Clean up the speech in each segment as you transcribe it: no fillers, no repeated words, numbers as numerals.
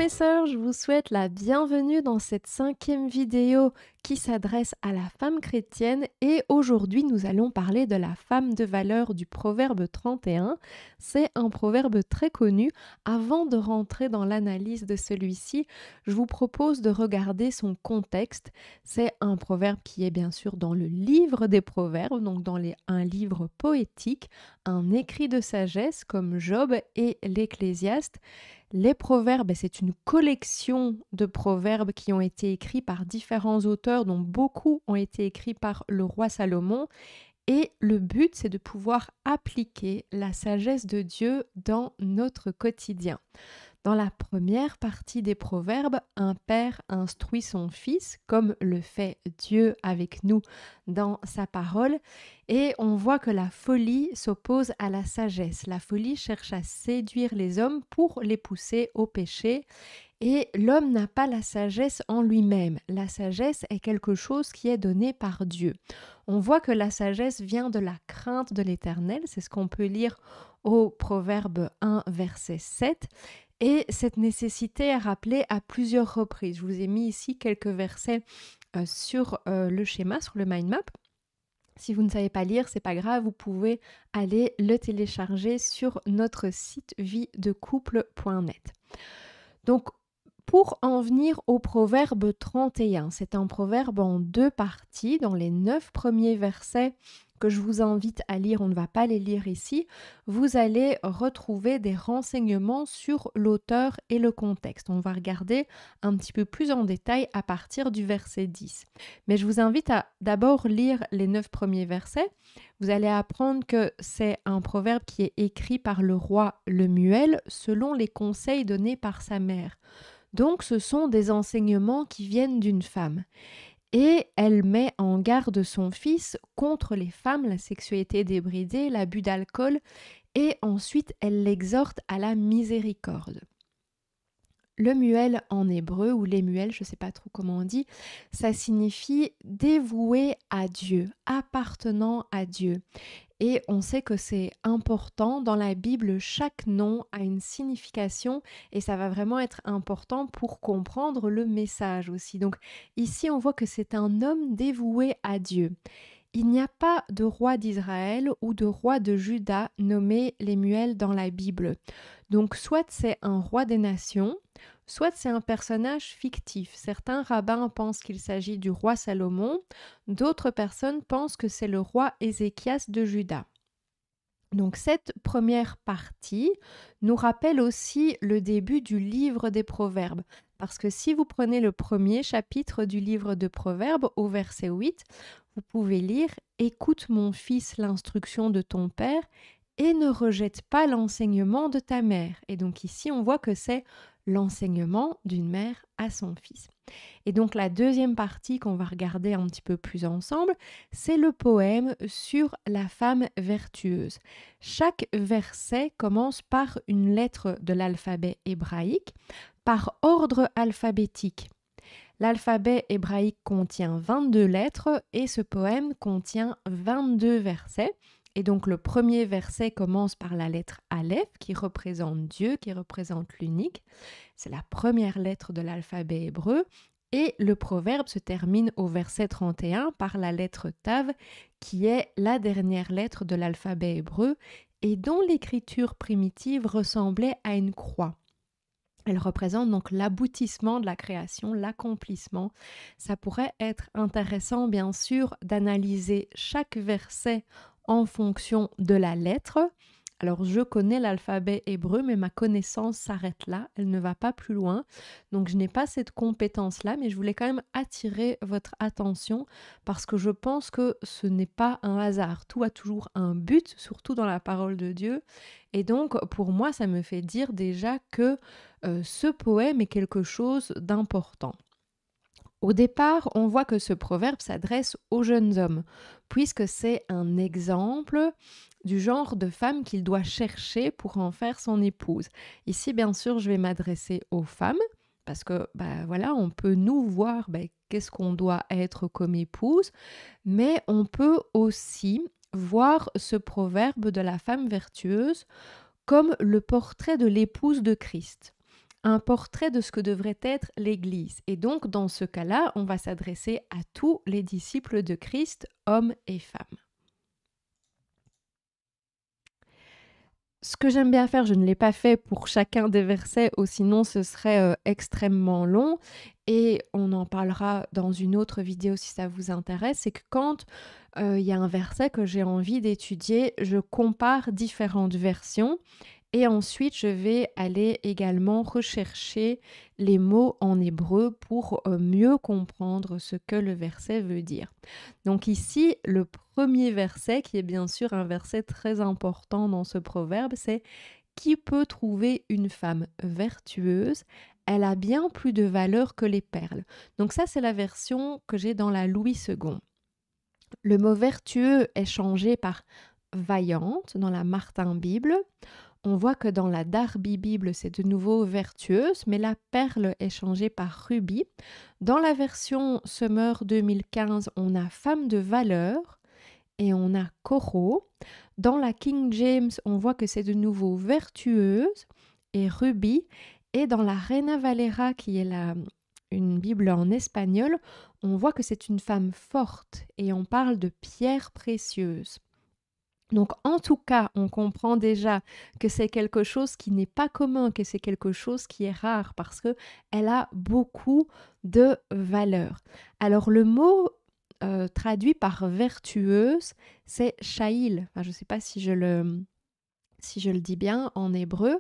mes sœurs, je vous souhaite la bienvenue dans cette 5e vidéo qui s'adresse à la femme chrétienne et aujourd'hui nous allons parler de la femme de valeur du proverbe 31. C'est un proverbe très connu. Avant de rentrer dans l'analyse de celui-ci, je vous propose de regarder son contexte. C'est un proverbe qui est bien sûr dans le livre des proverbes, donc un livre poétique, un écrit de sagesse comme Job et l'Ecclésiaste. Les proverbes, c'est une collection de proverbes qui ont été écrits par différents auteurs, dont beaucoup ont été écrits par le roi Salomon. Et le but, c'est de pouvoir appliquer la sagesse de Dieu dans notre quotidien. Dans la première partie des proverbes, un père instruit son fils, comme le fait Dieu avec nous dans sa parole, et on voit que la folie s'oppose à la sagesse. La folie cherche à séduire les hommes pour les pousser au péché, et l'homme n'a pas la sagesse en lui-même. La sagesse est quelque chose qui est donné par Dieu. On voit que la sagesse vient de la crainte de l'Éternel, c'est ce qu'on peut lire au Proverbe 1, verset 7. Et cette nécessité est rappelée à plusieurs reprises. Je vous ai mis ici quelques versets sur le schéma, sur le mind map. Si vous ne savez pas lire, c'est pas grave, vous pouvez aller le télécharger sur notre site viedecouple.net. Donc, pour en venir au proverbe 31, c'est un proverbe en 2 parties. Dans les 9 premiers versets que je vous invite à lire, on ne va pas les lire ici, vous allez retrouver des renseignements sur l'auteur et le contexte. On va regarder un petit peu plus en détail à partir du verset 10. Mais je vous invite à d'abord lire les 9 premiers versets. Vous allez apprendre que c'est un proverbe qui est écrit par le roi Lemuel selon les conseils donnés par sa mère. Donc ce sont des enseignements qui viennent d'une femme. Et elle met en garde son fils contre les femmes, la sexualité débridée, l'abus d'alcool, et ensuite elle l'exhorte à la miséricorde. Lemuel en hébreu, ou Lemuel, je ne sais pas trop comment on dit, ça signifie dévoué à Dieu, appartenant à Dieu. Et on sait que c'est important dans la Bible, chaque nom a une signification et ça va vraiment être important pour comprendre le message aussi. Donc ici, on voit que c'est un homme dévoué à Dieu. Il n'y a pas de roi d'Israël ou de roi de Juda nommé Lemuel dans la Bible. Donc soit c'est un roi des nations, soit c'est un personnage fictif. Certains rabbins pensent qu'il s'agit du roi Salomon, d'autres personnes pensent que c'est le roi Ézéchias de Juda. Donc cette première partie nous rappelle aussi le début du livre des Proverbes. Parce que si vous prenez le premier chapitre du livre de Proverbes au verset 8, vous pouvez lire « Écoute mon fils l'instruction de ton père et ne rejette pas l'enseignement de ta mère ». Et donc ici on voit que c'est l'enseignement d'une mère à son fils. Et donc la deuxième partie qu'on va regarder un petit peu plus ensemble, c'est le poème sur la femme vertueuse. Chaque verset commence par une lettre de l'alphabet hébraïque, par ordre alphabétique. L'alphabet hébraïque contient 22 lettres et ce poème contient 22 versets. Et donc le premier verset commence par la lettre Aleph qui représente Dieu, qui représente l'unique. C'est la première lettre de l'alphabet hébreu. Et le proverbe se termine au verset 31 par la lettre Tav qui est la dernière lettre de l'alphabet hébreu et dont l'écriture primitive ressemblait à une croix. Elle représente donc l'aboutissement de la création, l'accomplissement. Ça pourrait être intéressant, bien sûr, d'analyser chaque verset en fonction de la lettre. Alors, je connais l'alphabet hébreu, mais ma connaissance s'arrête là, elle ne va pas plus loin. Donc, je n'ai pas cette compétence-là, mais je voulais quand même attirer votre attention parce que je pense que ce n'est pas un hasard. Tout a toujours un but, surtout dans la parole de Dieu. Et donc, pour moi, ça me fait dire déjà que ce poème est quelque chose d'important. Au départ, on voit que ce proverbe s'adresse aux jeunes hommes, puisque c'est un exemple du genre de femme qu'il doit chercher pour en faire son épouse. Ici, bien sûr, je vais m'adresser aux femmes, parce que, voilà, on peut nous voir qu'est-ce qu'on doit être comme épouse, mais on peut aussi voir ce proverbe de la femme vertueuse comme le portrait de l'épouse de Christ. un portrait de ce que devrait être l'Église. Et donc, dans ce cas-là, on va s'adresser à tous les disciples de Christ, hommes et femmes. Ce que j'aime bien faire, je ne l'ai pas fait pour chacun des versets, ou sinon ce serait extrêmement long. Et on en parlera dans une autre vidéo si ça vous intéresse. C'est que quand il y a un verset que j'ai envie d'étudier, je compare différentes versions. Et ensuite, je vais aller également rechercher les mots en hébreu pour mieux comprendre ce que le verset veut dire. Donc ici, le premier verset, qui est bien sûr un verset très important dans ce proverbe, c'est «Qui peut trouver une femme vertueuse? Elle a bien plus de valeur que les perles.» Donc ça, c'est la version que j'ai dans la Louis II. Le mot vertueux est changé par vaillante dans la Martin Bible. On voit que dans la Darby Bible, c'est de nouveau vertueuse, mais la perle est changée par rubis. Dans la version Summer 2015, on a femme de valeur et on a coraux. Dans la King James, on voit que c'est de nouveau vertueuse et rubis. Et dans la Reina Valera, qui est une Bible en espagnol, on voit que c'est une femme forte et on parle de pierres précieuses. Donc en tout cas, on comprend déjà que c'est quelque chose qui n'est pas commun, que c'est quelque chose qui est rare parce qu'elle a beaucoup de valeur. Alors le mot traduit par vertueuse, c'est shaïl. Enfin, je ne sais pas si je le dis bien en hébreu.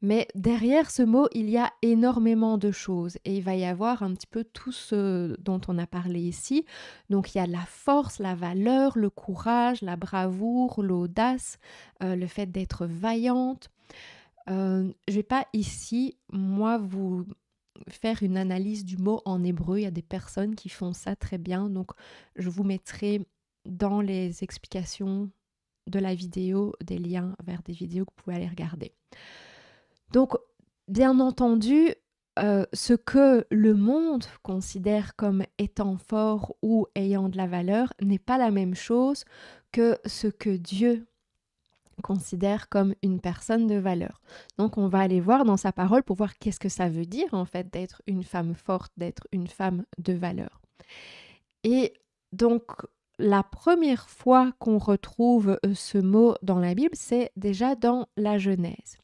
Mais derrière ce mot, il y a énormément de choses et il va y avoir un petit peu tout ce dont on a parlé ici. Donc il y a la force, la valeur, le courage, la bravoure, l'audace, le fait d'être vaillante. Je ne vais pas ici, moi, vous faire une analyse du mot en hébreu. Il y a des personnes qui font ça très bien. Donc je vous mettrai dans les explications de la vidéo des liens vers des vidéos que vous pouvez aller regarder. Donc, bien entendu, ce que le monde considère comme étant fort ou ayant de la valeur n'est pas la même chose que ce que Dieu considère comme une personne de valeur. Donc, on va aller voir dans sa parole pour voir qu'est-ce que ça veut dire en fait d'être une femme forte, d'être une femme de valeur. Et donc, la première fois qu'on retrouve ce mot dans la Bible, c'est déjà dans la Genèse.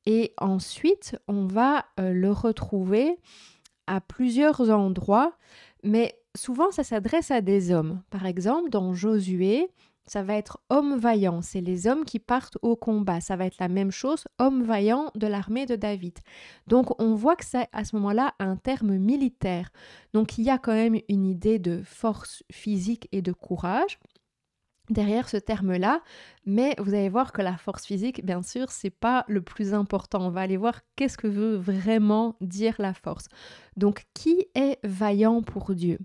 Et ensuite, on va le retrouver à plusieurs endroits, mais souvent ça s'adresse à des hommes. Par exemple, dans Josué, ça va être homme vaillant, c'est les hommes qui partent au combat. Ça va être la même chose, homme vaillant de l'armée de David. Donc on voit que c'est à ce moment-là un terme militaire. Donc il y a quand même une idée de force physique et de courage derrière ce terme-là, mais vous allez voir que la force physique, bien sûr, c'est pas le plus important. On va aller voir qu'est-ce que veut vraiment dire la force. Donc, qui est vaillant pour Dieu?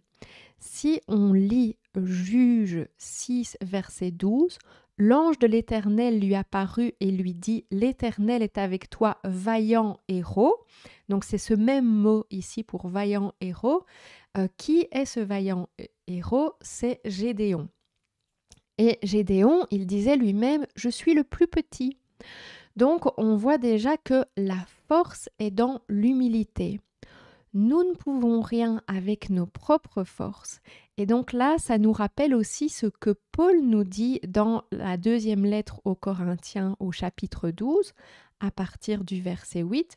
Si on lit Juge 6, verset 12, l'ange de l'Éternel lui apparut et lui dit: «L'Éternel est avec toi, vaillant héros.» Donc, c'est ce même mot ici pour vaillant héros. Qui est ce vaillant héros? C'est Gédéon. Et Gédéon, il disait lui-même: « Je suis le plus petit. » Donc, on voit déjà que la force est dans l'humilité. Nous ne pouvons rien avec nos propres forces. Et donc là, ça nous rappelle aussi ce que Paul nous dit dans la deuxième lettre aux Corinthiens au chapitre 12, à partir du verset 8.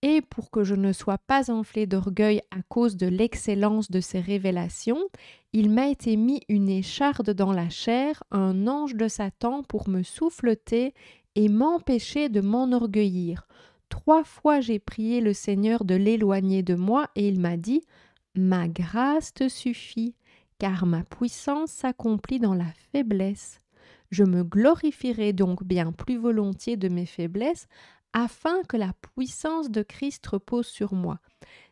Et pour que je ne sois pas enflé d'orgueil à cause de l'excellence de ces révélations, il m'a été mis une écharde dans la chair, un ange de Satan pour me souffleter et m'empêcher de m'enorgueillir. 3 fois j'ai prié le Seigneur de l'éloigner de moi et il m'a dit: « Ma grâce te suffit, car ma puissance s'accomplit dans la faiblesse. Je me glorifierai donc bien plus volontiers de mes faiblesses, afin que la puissance de Christ repose sur moi.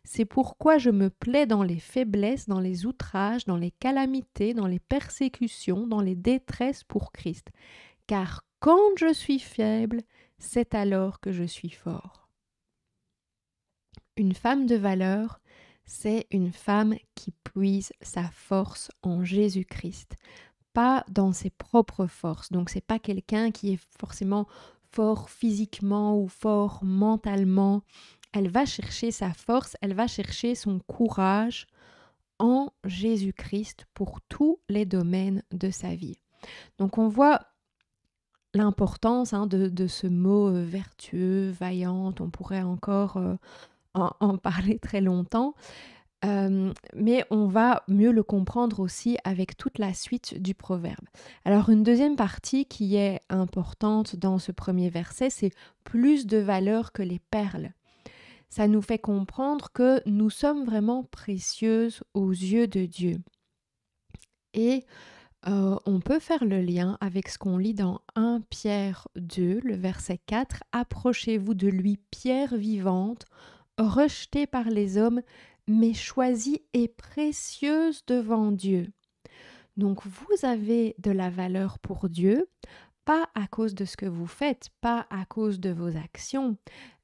C'est pourquoi je me plais dans les faiblesses, dans les outrages, dans les calamités, dans les persécutions, dans les détresses pour Christ. Car quand je suis faible, c'est alors que je suis fort. » Une femme de valeur, c'est une femme qui puise sa force en Jésus-Christ, pas dans ses propres forces. Donc c'est pas quelqu'un qui est forcément fort physiquement ou fort mentalement elle va chercher sa force, elle va chercher son courage en Jésus-Christ pour tous les domaines de sa vie. Donc on voit l'importance de ce mot vertueux, vaillante, on pourrait encore en parler très longtemps, mais on va mieux le comprendre aussi avec toute la suite du proverbe. Alors une deuxième partie qui est importante dans ce premier verset, c'est plus de valeur que les perles. Ça nous fait comprendre que nous sommes vraiment précieuses aux yeux de Dieu. Et on peut faire le lien avec ce qu'on lit dans 1 Pierre 2, le verset 4. « Approchez-vous de lui, pierre vivante, rejetée par les hommes, mais choisie et précieuse devant Dieu. » Donc vous avez de la valeur pour Dieu, pas à cause de ce que vous faites, pas à cause de vos actions,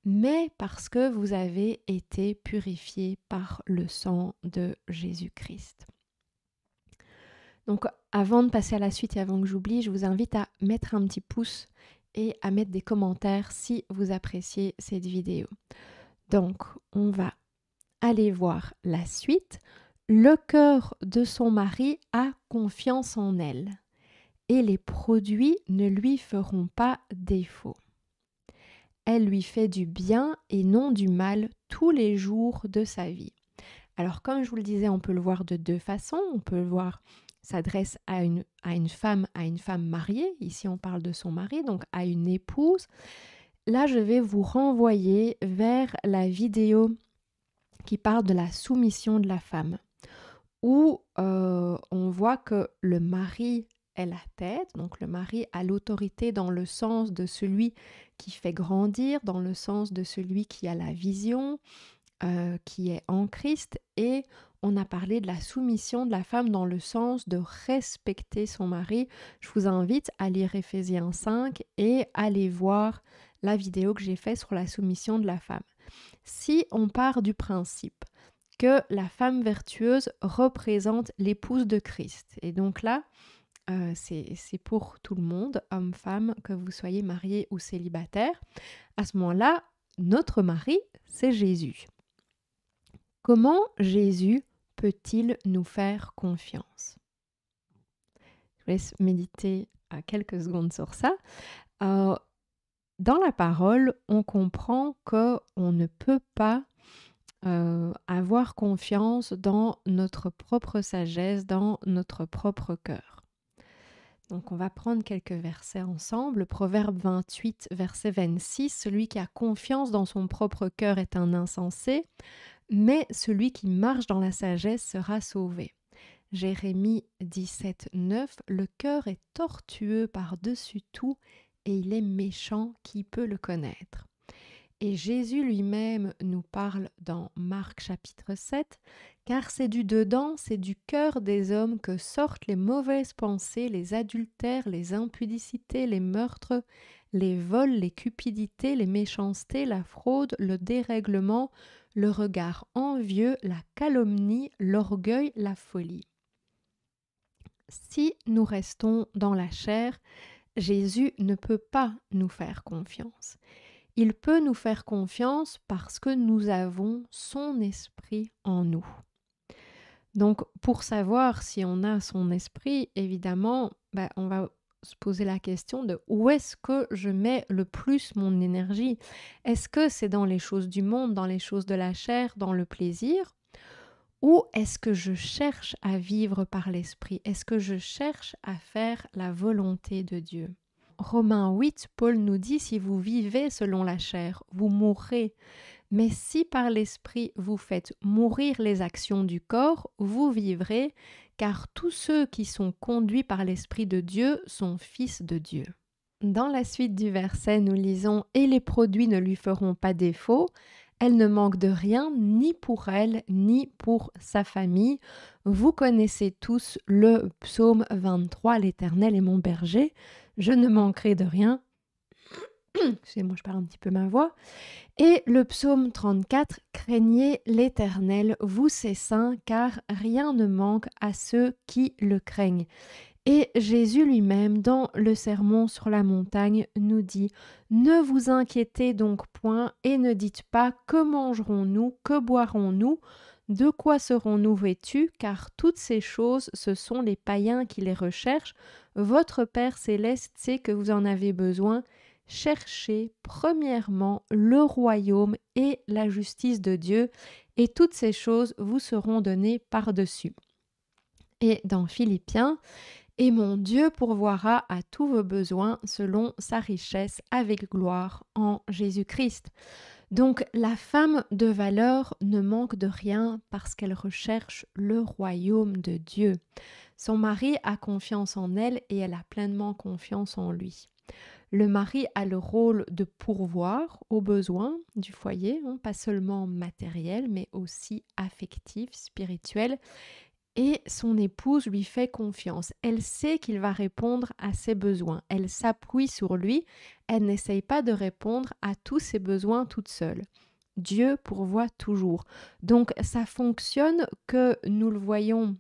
mais parce que vous avez été purifiés par le sang de Jésus-Christ. Donc avant de passer à la suite et avant que j'oublie, je vous invite à mettre un petit pouce et à mettre des commentaires si vous appréciez cette vidéo. Donc on va aller voir la suite. Le cœur de son mari a confiance en elle et les produits ne lui feront pas défaut. Elle lui fait du bien et non du mal tous les jours de sa vie. Alors comme je vous le disais, on peut le voir de deux façons. On peut le voir s'adresse à une femme mariée. Ici, on parle de son mari, donc à une épouse. Là, je vais vous renvoyer vers la vidéo qui parle de la soumission de la femme, où on voit que le mari est la tête, donc le mari a l'autorité dans le sens de celui qui fait grandir, dans le sens de celui qui a la vision, qui est en Christ, et on a parlé de la soumission de la femme dans le sens de respecter son mari. Je vous invite à lire Éphésiens 5 et à aller voir la vidéo que j'ai faite sur la soumission de la femme. Si on part du principe que la femme vertueuse représente l'épouse de Christ, et donc là, c'est pour tout le monde, homme, femme, que vous soyez marié ou célibataire, à ce moment-là, notre mari, c'est Jésus. Comment Jésus peut-il nous faire confiance? Je vous laisse méditer quelques secondes sur ça. Dans la parole, on comprend qu'on ne peut pas avoir confiance dans notre propre sagesse, dans notre propre cœur. Donc on va prendre quelques versets ensemble. Proverbe 28, verset 26. « Celui qui a confiance dans son propre cœur est un insensé, mais celui qui marche dans la sagesse sera sauvé. » Jérémie 17, 9. « Le cœur est tortueux par-dessus tout, et il est méchant, qui peut le connaître ?» Et Jésus lui-même nous parle dans Marc chapitre 7, « Car c'est du dedans, c'est du cœur des hommes que sortent les mauvaises pensées, les adultères, les impudicités, les meurtres, les vols, les cupidités, les méchancetés, la fraude, le dérèglement, le regard envieux, la calomnie, l'orgueil, la folie. » Si nous restons dans la chair, Jésus ne peut pas nous faire confiance. Il peut nous faire confiance parce que nous avons son esprit en nous. Donc, pour savoir si on a son esprit, évidemment, on va se poser la question de où est-ce que je mets le plus mon énergie? Est-ce que c'est dans les choses du monde, dans les choses de la chair, dans le plaisir? Ou est-ce que je cherche à vivre par l'esprit? Est-ce que je cherche à faire la volonté de Dieu? Romains 8, Paul nous dit « Si vous vivez selon la chair, vous mourrez. Mais si par l'esprit vous faites mourir les actions du corps, vous vivrez, car tous ceux qui sont conduits par l'esprit de Dieu sont fils de Dieu. » Dans la suite du verset, nous lisons « Et les produits ne lui feront pas défaut. Elle ne manque de rien, ni pour elle, ni pour sa famille. » Vous connaissez tous le psaume 23, « L'Éternel est mon berger. Je ne manquerai de rien. » Excusez-moi, je perds un petit peu ma voix. Et le psaume 34, « Craignez l'Éternel, vous ses saints, car rien ne manque à ceux qui le craignent. » Et Jésus lui-même, dans le Sermon sur la montagne, nous dit: Ne vous inquiétez donc point et ne dites pas: Que mangerons-nous? Que boirons-nous? De quoi serons-nous vêtus? Car toutes ces choses, ce sont les païens qui les recherchent. Votre Père céleste sait que vous en avez besoin. Cherchez premièrement le royaume et la justice de Dieu, et toutes ces choses vous seront données par-dessus. Et dans Philippiens, et mon Dieu pourvoira à tous vos besoins selon sa richesse avec gloire en Jésus-Christ. Donc la femme de valeur ne manque de rien parce qu'elle recherche le royaume de Dieu. Son mari a confiance en elle et elle a pleinement confiance en lui. Le mari a le rôle de pourvoir aux besoins du foyer, pas seulement matériel, mais aussi affectif, spirituel. Et son épouse lui fait confiance. Elle sait qu'il va répondre à ses besoins. Elle s'appuie sur lui. Elle n'essaye pas de répondre à tous ses besoins toute seule. Dieu pourvoit toujours. Donc ça fonctionne que nous le voyons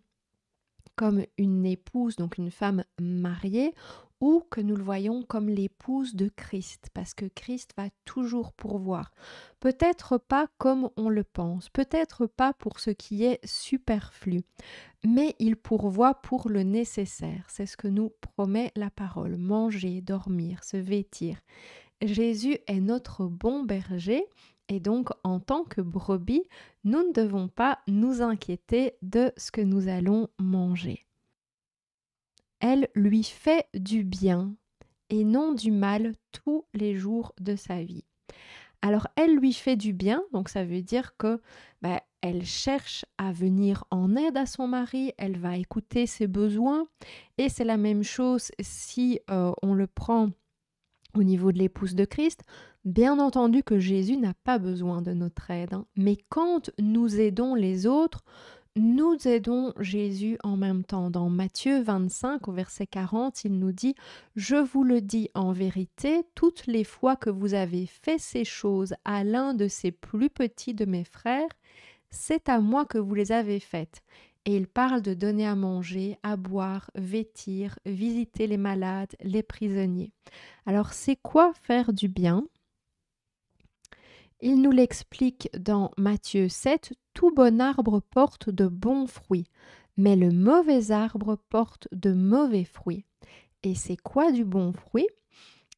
comme une épouse, donc une femme mariée, ou que nous le voyons comme l'épouse de Christ, parce que Christ va toujours pourvoir. Peut-être pas comme on le pense, peut-être pas pour ce qui est superflu, mais il pourvoit pour le nécessaire. C'est ce que nous promet la parole: manger, dormir, se vêtir. Jésus est notre bon berger et donc en tant que brebis, nous ne devons pas nous inquiéter de ce que nous allons manger. Elle lui fait du bien et non du mal tous les jours de sa vie. Alors elle lui fait du bien, donc ça veut dire que elle cherche à venir en aide à son mari, elle va écouter ses besoins, et c'est la même chose si on le prend au niveau de l'épouse de Christ. Bien entendu que Jésus n'a pas besoin de notre aide, mais quand nous aidons les autres, nous aidons Jésus en même temps. Dans Matthieu 25, au verset 40, il nous dit: Je vous le dis en vérité, toutes les fois que vous avez fait ces choses à l'un de ces plus petits de mes frères, c'est à moi que vous les avez faites. Et il parle de donner à manger, à boire, vêtir, visiter les malades, les prisonniers. Alors, c'est quoi faire du bien? Il nous l'explique dans Matthieu 7, tout bon arbre porte de bons fruits, mais le mauvais arbre porte de mauvais fruits. Et c'est quoi du bon fruit?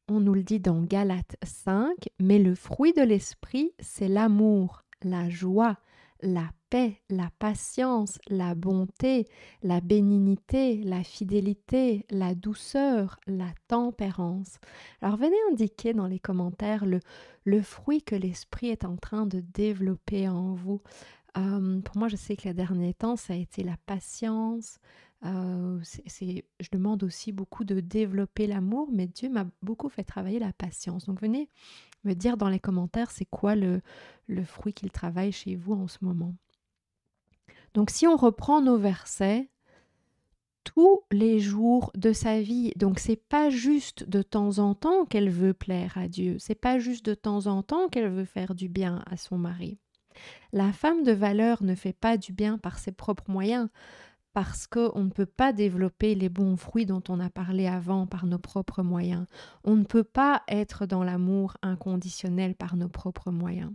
On nous le dit dans Galates 5, mais le fruit de l'esprit, c'est l'amour, la joie, la paix, la patience, la bonté, la bénignité, la fidélité, la douceur, la tempérance. Alors venez indiquer dans les commentaires le fruit que l'esprit est en train de développer en vous. Pour moi, je sais que les derniers temps, ça a été la patience. Je demande aussi beaucoup de développer l'amour, mais Dieu m'a beaucoup fait travailler la patience. Donc venez me dire dans les commentaires c'est quoi le fruit qu'il travaille chez vous en ce moment. Donc si on reprend nos versets, tous les jours de sa vie. Donc c'est pas juste de temps en temps qu'elle veut plaire à Dieu, c'est pas juste de temps en temps qu'elle veut faire du bien à son mari. La femme de valeur ne fait pas du bien par ses propres moyens, parce qu'on ne peut pas développer les bons fruits dont on a parlé avant par nos propres moyens. On ne peut pas être dans l'amour inconditionnel par nos propres moyens.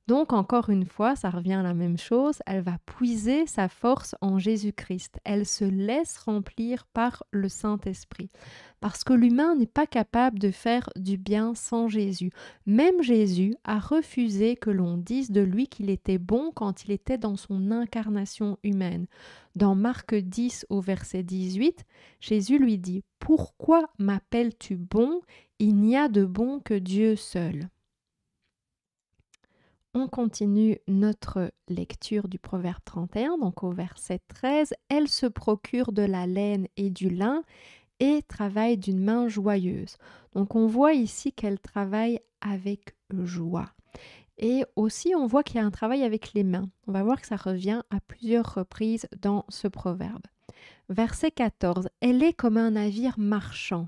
Donc, encore une fois, ça revient à la même chose, elle va puiser sa force en Jésus-Christ. Elle se laisse remplir par le Saint-Esprit. Parce que l'humain n'est pas capable de faire du bien sans Jésus. Même Jésus a refusé que l'on dise de lui qu'il était bon quand il était dans son incarnation humaine. Dans Marc 10 au verset 18, Jésus lui dit: « Pourquoi m'appelles-tu bon? Il n'y a de bon que Dieu seul. » On continue notre lecture du Proverbe 31, donc au verset 13. « Elle se procure de la laine et du lin et travaille d'une main joyeuse. » Donc on voit ici qu'elle travaille avec joie. Et aussi on voit qu'il y a un travail avec les mains. On va voir que ça revient à plusieurs reprises dans ce proverbe. Verset 14. « Elle est comme un navire marchand.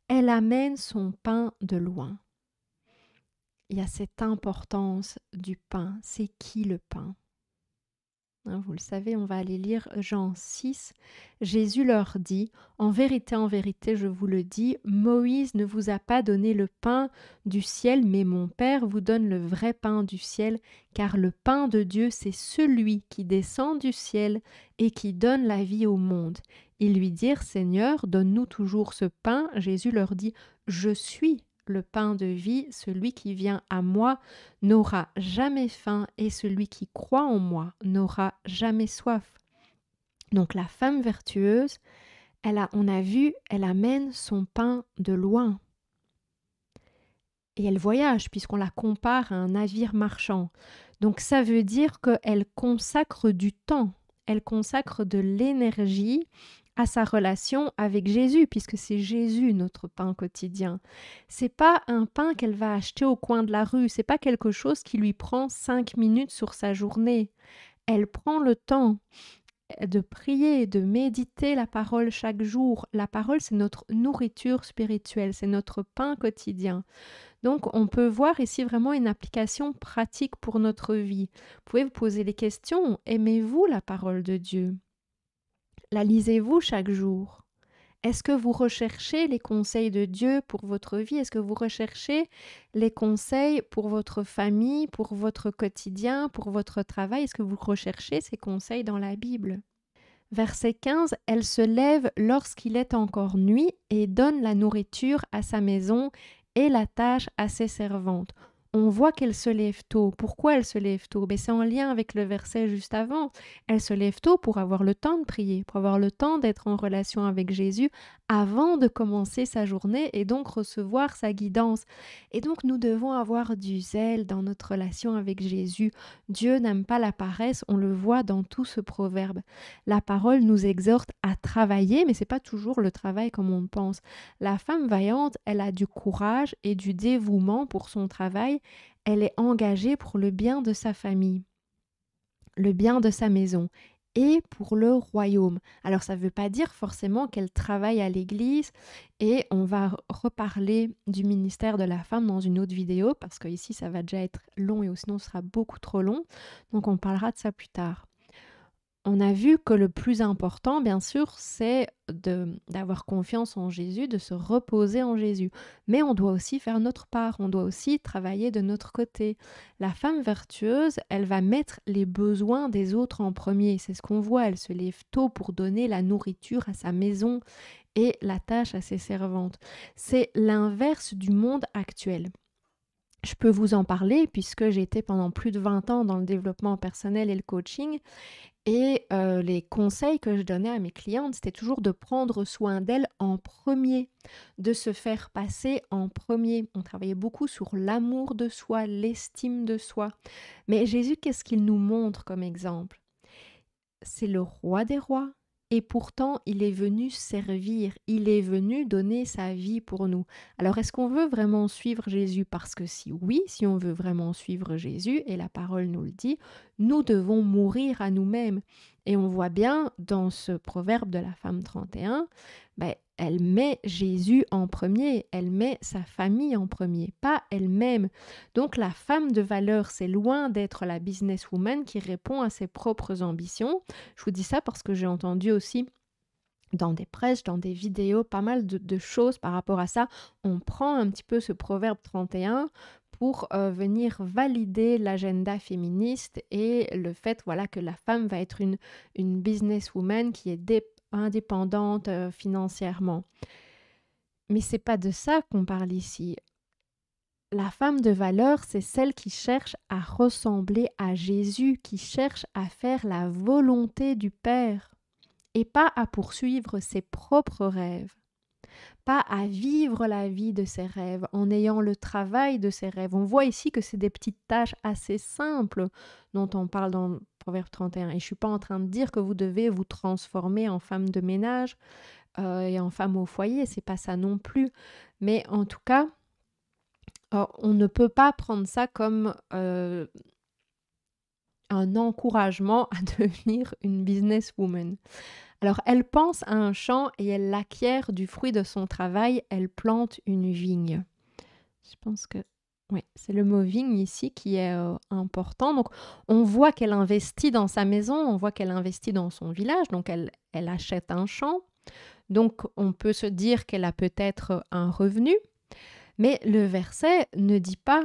Elle amène son pain de loin. » Il y a cette importance du pain. C'est qui le pain? Hein, vous le savez, on va aller lire Jean 6. Jésus leur dit, en vérité, je vous le dis, Moïse ne vous a pas donné le pain du ciel, mais mon Père vous donne le vrai pain du ciel, car le pain de Dieu, c'est celui qui descend du ciel et qui donne la vie au monde. Ils lui dirent, Seigneur, donne-nous toujours ce pain. Jésus leur dit, je suis le pain de vie, celui qui vient à moi n'aura jamais faim et celui qui croit en moi n'aura jamais soif. Donc la femme vertueuse, on a vu, elle amène son pain de loin. Et elle voyage puisqu'on la compare à un navire marchand. Donc ça veut dire qu'elle consacre du temps, elle consacre de l'énergie à sa relation avec Jésus, puisque c'est Jésus notre pain quotidien. C'est pas un pain qu'elle va acheter au coin de la rue, c'est pas quelque chose qui lui prend 5 minutes sur sa journée. Elle prend le temps de prier, de méditer la parole chaque jour. La parole, c'est notre nourriture spirituelle, c'est notre pain quotidien. Donc, on peut voir ici vraiment une application pratique pour notre vie. Vous pouvez vous poser les questions. Aimez-vous la parole de Dieu? La lisez-vous chaque jour? Est-ce que vous recherchez les conseils de Dieu pour votre vie? Est-ce que vous recherchez les conseils pour votre famille, pour votre quotidien, pour votre travail? Est-ce que vous recherchez ces conseils dans la Bible? Verset 15, elle se lève lorsqu'il est encore nuit et donne la nourriture à sa maison et la tâche à ses servantes. On voit qu'elle se lève tôt. Pourquoi elle se lève tôt? C'est en lien avec le verset juste avant. Elle se lève tôt pour avoir le temps de prier, pour avoir le temps d'être en relation avec Jésus avant de commencer sa journée et donc recevoir sa guidance. Et donc nous devons avoir du zèle dans notre relation avec Jésus. Dieu n'aime pas la paresse, on le voit dans tout ce proverbe. La parole nous exhorte à travailler, mais c'est pas toujours le travail comme on pense. La femme vaillante, elle a du courage et du dévouement pour son travail. Elle est engagée pour le bien de sa famille, le bien de sa maison et pour le royaume. Alors ça ne veut pas dire forcément qu'elle travaille à l'église et on va reparler du ministère de la femme dans une autre vidéo parce que ici ça va déjà être long et sinon ce sera beaucoup trop long. Donc on parlera de ça plus tard. On a vu que le plus important, bien sûr, c'est d'avoir confiance en Jésus, de se reposer en Jésus. Mais on doit aussi faire notre part, on doit aussi travailler de notre côté. La femme vertueuse, elle va mettre les besoins des autres en premier. C'est ce qu'on voit, elle se lève tôt pour donner la nourriture à sa maison et la tâche à ses servantes. C'est l'inverse du monde actuel. Je peux vous en parler puisque j'ai été pendant plus de 20 ans dans le développement personnel et le coaching. Et les conseils que je donnais à mes clientes, c'était toujours de prendre soin d'elles en premier, de se faire passer en premier. On travaillait beaucoup sur l'amour de soi, l'estime de soi. Mais Jésus, qu'est-ce qu'il nous montre comme exemple? C'est le roi des rois. Et pourtant, il est venu servir, il est venu donner sa vie pour nous. Alors, est-ce qu'on veut vraiment suivre Jésus? Parce que si oui, si on veut vraiment suivre Jésus, et la parole nous le dit, nous devons mourir à nous-mêmes. Et on voit bien dans ce proverbe de la femme 31, elle met Jésus en premier, elle met sa famille en premier, pas elle-même. Donc la femme de valeur, c'est loin d'être la businesswoman qui répond à ses propres ambitions. Je vous dis ça parce que j'ai entendu aussi dans des prêches, dans des vidéos, pas mal de choses par rapport à ça. On prend un petit peu ce proverbe 31 pour venir valider l'agenda féministe et le fait que la femme va être une businesswoman qui est indépendante financièrement. Mais c'est pas de ça qu'on parle ici. La femme de valeur, c'est celle qui cherche à ressembler à Jésus, qui cherche à faire la volonté du Père et pas à poursuivre ses propres rêves, pas à vivre la vie de ses rêves en ayant le travail de ses rêves. On voit ici que c'est des petites tâches assez simples dont on parle dans le Proverbe 31. Et je ne suis pas en train de dire que vous devez vous transformer en femme de ménage et en femme au foyer, c'est pas ça non plus. Mais en tout cas, on ne peut pas prendre ça comme un encouragement à devenir une businesswoman. Alors, elle pense à un champ et elle l'acquiert du fruit de son travail, elle plante une vigne. Je pense que Oui, c'est le mot vigne ici qui est, important. Donc on voit qu'elle investit dans sa maison, on voit qu'elle investit dans son village, donc elle achète un champ. Donc on peut se dire qu'elle a peut-être un revenu, mais le verset ne dit pas,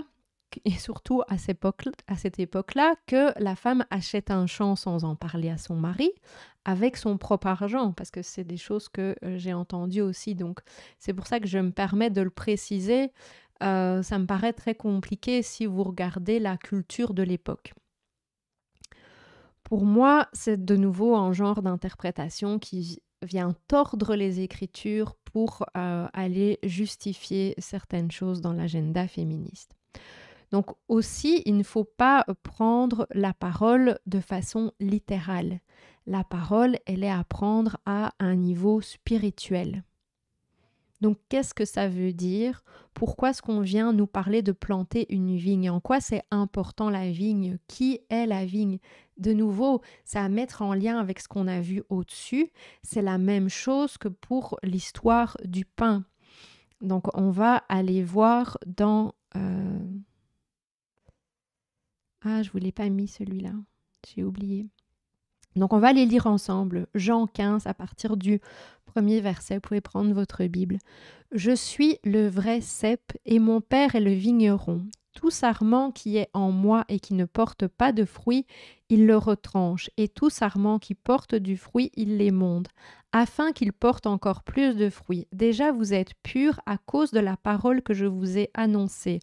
et surtout à cette époque-là, que la femme achète un champ sans en parler à son mari, avec son propre argent, parce que c'est des choses que j'ai entendues aussi. Donc c'est pour ça que je me permets de le préciser. Ça me paraît très compliqué si vous regardez la culture de l'époque. Pour moi, c'est de nouveau un genre d'interprétation qui vient tordre les Écritures pour aller justifier certaines choses dans l'agenda féministe. Donc aussi, il ne faut pas prendre la parole de façon littérale. La parole, elle est à prendre à un niveau spirituel. Donc, qu'est-ce que ça veut dire? Pourquoi est-ce qu'on vient nous parler de planter une vigne? En quoi c'est important la vigne? Qui est la vigne? De nouveau, ça à mettre en lien avec ce qu'on a vu au-dessus. C'est la même chose que pour l'histoire du pain. Donc, on va aller voir dans... Ah, je ne vous l'ai pas mis celui-là. J'ai oublié. Donc, on va les lire ensemble. Jean 15, à partir du premier verset. Vous pouvez prendre votre Bible. Je suis le vrai cep et mon père est le vigneron. Tout sarment qui est en moi et qui ne porte pas de fruit, il le retranche, et tout sarment qui porte du fruit, il l'émonde, afin qu'il porte encore plus de fruits. Déjà vous êtes purs à cause de la parole que je vous ai annoncée.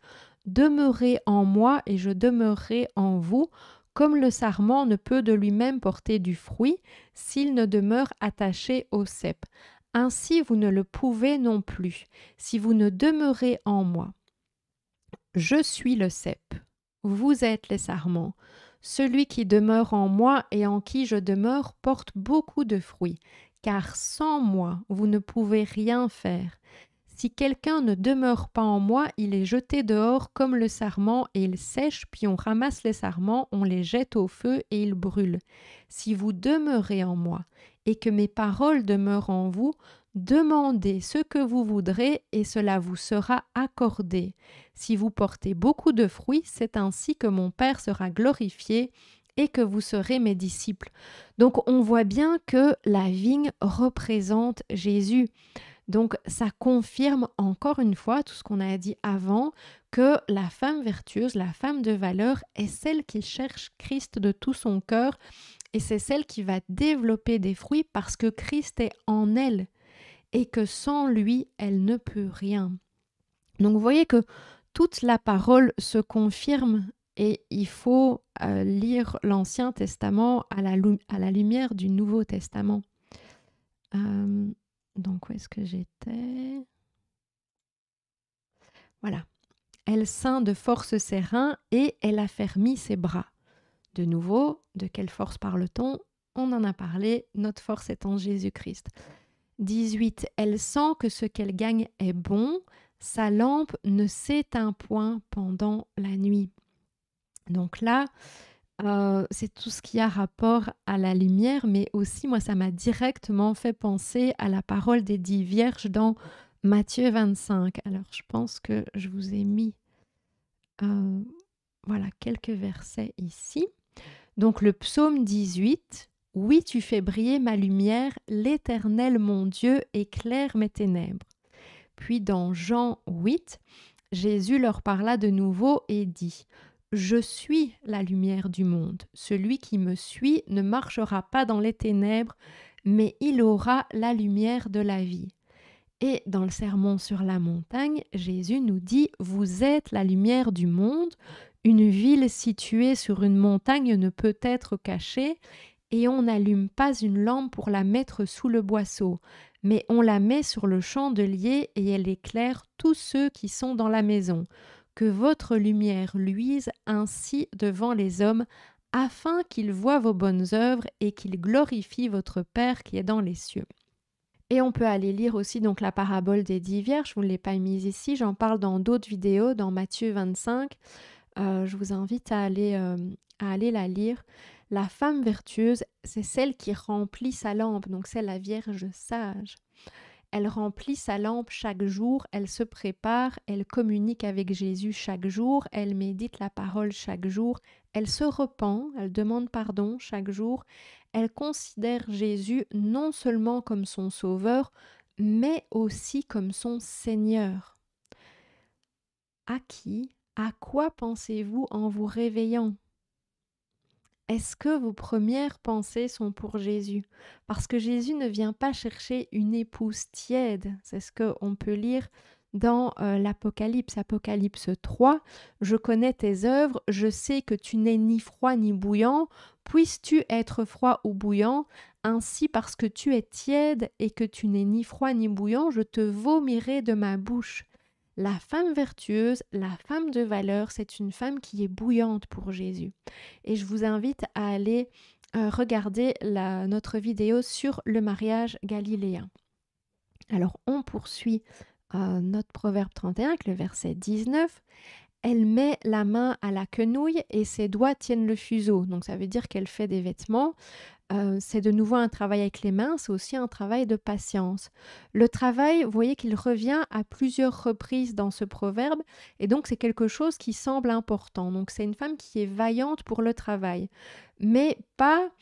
Demeurez en moi et je demeurerai en vous, comme le sarment ne peut de lui-même porter du fruit s'il ne demeure attaché au cep. Ainsi vous ne le pouvez non plus, si vous ne demeurez en moi. Je suis le cep, vous êtes les sarments. Celui qui demeure en moi et en qui je demeure porte beaucoup de fruits, car sans moi vous ne pouvez rien faire. Si quelqu'un ne demeure pas en moi, il est jeté dehors comme le sarment et il sèche, puis on ramasse les sarments, on les jette au feu et ils brûlent. Si vous demeurez en moi et que mes paroles demeurent en vous, demandez ce que vous voudrez et cela vous sera accordé. Si vous portez beaucoup de fruits, c'est ainsi que mon Père sera glorifié et que vous serez mes disciples. Donc on voit bien que la vigne représente Jésus. Donc ça confirme encore une fois tout ce qu'on a dit avant, que la femme vertueuse, la femme de valeur est celle qui cherche Christ de tout son cœur et c'est celle qui va développer des fruits parce que Christ est en elle et que sans lui, elle ne peut rien. Donc vous voyez que toute la parole se confirme et il faut lire l'Ancien Testament à la lumière du Nouveau Testament. Donc, où est-ce que j'étais? Voilà. Elle ceint de force ses reins et elle affermit ses bras. De nouveau, de quelle force parle-t-on? On en a parlé, notre force est en Jésus-Christ. 18. Elle sent que ce qu'elle gagne est bon, sa lampe ne s'éteint point pendant la nuit. Donc là, c'est tout ce qui a rapport à la lumière, mais aussi, moi, ça m'a directement fait penser à la parole des 10 vierges dans Matthieu 25. Alors, je pense que je vous ai mis voilà, quelques versets ici. Donc, le psaume 18. « Oui, tu fais briller ma lumière, l'Éternel mon Dieu éclaire mes ténèbres. » Puis dans Jean 8, Jésus leur parla de nouveau et dit « Je suis la lumière du monde. Celui qui me suit ne marchera pas dans les ténèbres, mais il aura la lumière de la vie. » Et dans le sermon sur la montagne, Jésus nous dit « Vous êtes la lumière du monde. Une ville située sur une montagne ne peut être cachée, et on n'allume pas une lampe pour la mettre sous le boisseau, mais on la met sur le chandelier et elle éclaire tous ceux qui sont dans la maison. Que votre lumière luise ainsi devant les hommes, afin qu'ils voient vos bonnes œuvres et qu'ils glorifient votre Père qui est dans les cieux. » Et on peut aller lire aussi donc la parabole des 10 vierges, je ne vous l'ai pas mise ici, j'en parle dans d'autres vidéos, dans Matthieu 25. Je vous invite à aller la lire. La femme vertueuse, c'est celle qui remplit sa lampe, donc c'est la Vierge sage. Elle remplit sa lampe chaque jour, elle se prépare, elle communique avec Jésus chaque jour, elle médite la parole chaque jour, elle se repent, elle demande pardon chaque jour, elle considère Jésus non seulement comme son sauveur, mais aussi comme son Seigneur. À quoi pensez-vous en vous réveillant? Est-ce que vos premières pensées sont pour Jésus? Parce que Jésus ne vient pas chercher une épouse tiède. C'est ce qu'on peut lire dans l'Apocalypse. Apocalypse 3. Je connais tes œuvres, je sais que tu n'es ni froid ni bouillant. Puisses-tu être froid ou bouillant? Ainsi, parce que tu es tiède et que tu n'es ni froid ni bouillant, je te vomirai de ma bouche. La femme vertueuse, la femme de valeur, c'est une femme qui est bouillante pour Jésus. Et je vous invite à aller regarder notre vidéo sur le mariage galiléen. Alors, on poursuit notre proverbe 31 avec le verset 19. Elle met la main à la quenouille et ses doigts tiennent le fuseau. Donc, ça veut dire qu'elle fait des vêtements. C'est de nouveau un travail avec les mains, c'est aussi un travail de patience. Le travail, vous voyez qu'il revient à plusieurs reprises dans ce proverbe, et donc c'est quelque chose qui semble important. Donc c'est une femme qui est vaillante pour le travail, mais pas